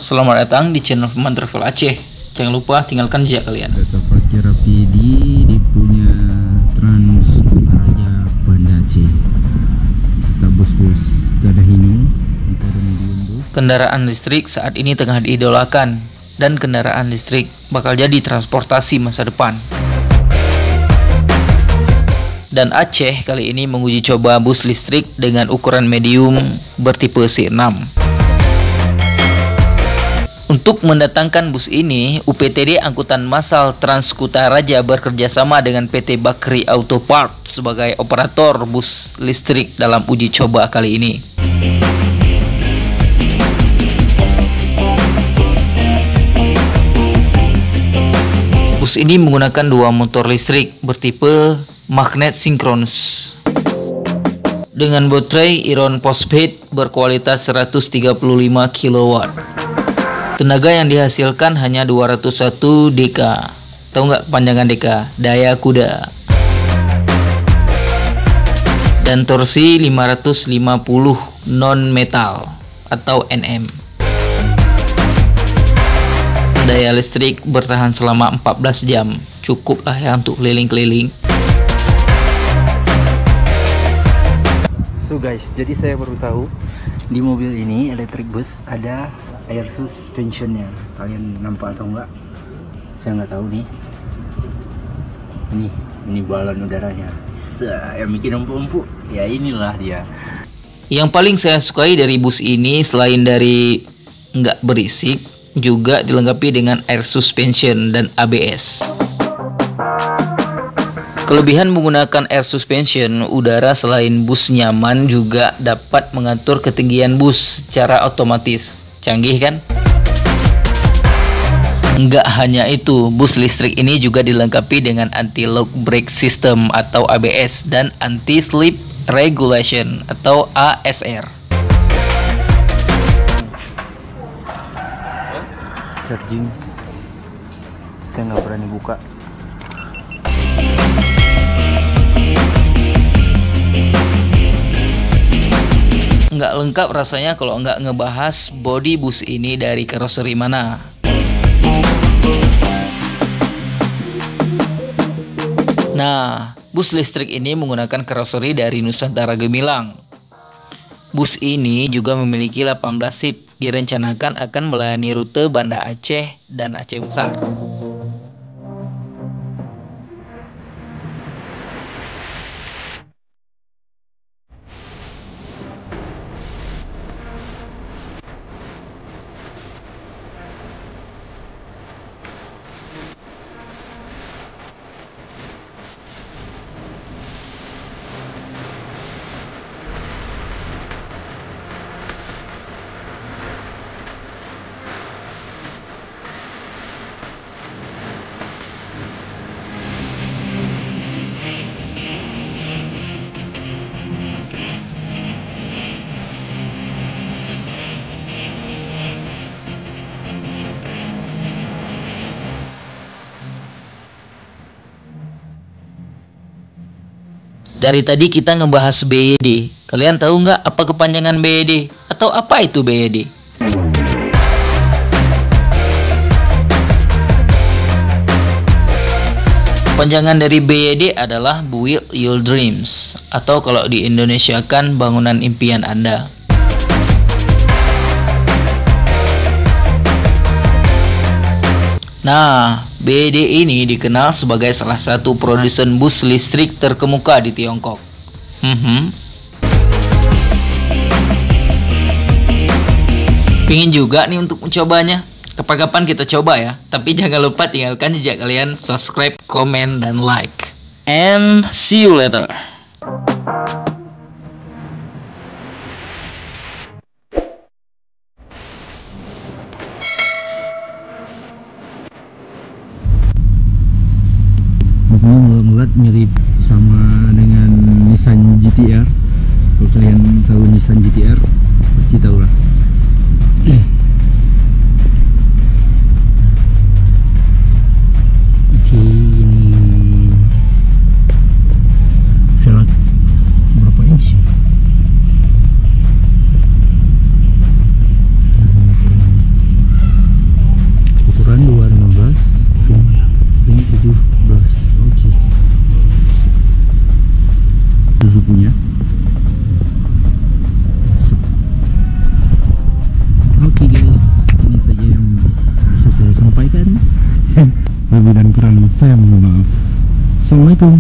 Selamat datang di channel Firman Travel Aceh. Jangan lupa tinggalkan jejak kalian. Data parkir Rapidi di punya Trans Kutaraja Banda Aceh. Serta bus-bus Dadahinu, kita ada medium bus. Kendaraan listrik saat ini tengah diidolakan, dan kendaraan listrik bakal jadi transportasi masa depan. Dan Aceh kali ini menguji coba bus listrik dengan ukuran medium bertipe C6. Untuk mendatangkan bus ini, UPTD Angkutan Massal Trans Kutaraja bekerjasama dengan PT Bakri Auto Part sebagai operator bus listrik dalam uji coba kali ini. Bus ini menggunakan dua motor listrik bertipe magnet sinkronus dengan baterai iron phosphate berkualitas 135 kW. Tenaga yang dihasilkan hanya 201 dk. Tahu nggak kepanjangan dk? Daya kuda. Dan torsi 550 non-metal atau Nm. Daya listrik bertahan selama 14 jam. Cukup lah ya untuk keliling-keliling. So guys, jadi saya baru tahu di mobil ini electric bus ada air suspensionnya. Kalian nampak atau enggak? Saya nggak tahu nih. Ini balon udaranya. Yang bikin empuk-empuk. Ya inilah dia. Yang paling saya sukai dari bus ini selain dari nggak berisik, juga dilengkapi dengan air suspension dan ABS. Kelebihan menggunakan air suspension udara selain bus nyaman juga dapat mengatur ketinggian bus secara otomatis. Canggih kan? Enggak hanya itu, bus listrik ini juga dilengkapi dengan anti-lock brake system atau ABS dan anti-slip regulation atau ASR. Charging. Saya nggak berani buka. Nggak lengkap rasanya kalau nggak ngebahas bodi bus ini dari karoseri mana. Nah, bus listrik ini menggunakan karoseri dari Nusantara Gemilang. Bus ini juga memiliki 18 seat, direncanakan akan melayani rute Banda Aceh dan Aceh Besar. Dari tadi kita ngebahas BYD. Kalian tahu nggak apa kepanjangan BYD? Atau apa itu BYD? Panjangan dari BYD adalah Build Your Dreams, atau kalau di Indonesia kan bangunan impian Anda. Nah, BYD ini dikenal sebagai salah satu produsen bus listrik terkemuka di Tiongkok. Pingin juga nih untuk mencobanya? Kapan-kapan kita coba ya. Tapi jangan lupa tinggalkan jejak kalian, subscribe, komen, dan like. And see you later. Melihat mirip sama dengan Nissan GT-R. Kalau kalian tahu Nissan GT-R pasti tahu lah. Oke, ini velg berapa inci? saya mohon maaf. Assalamualaikum.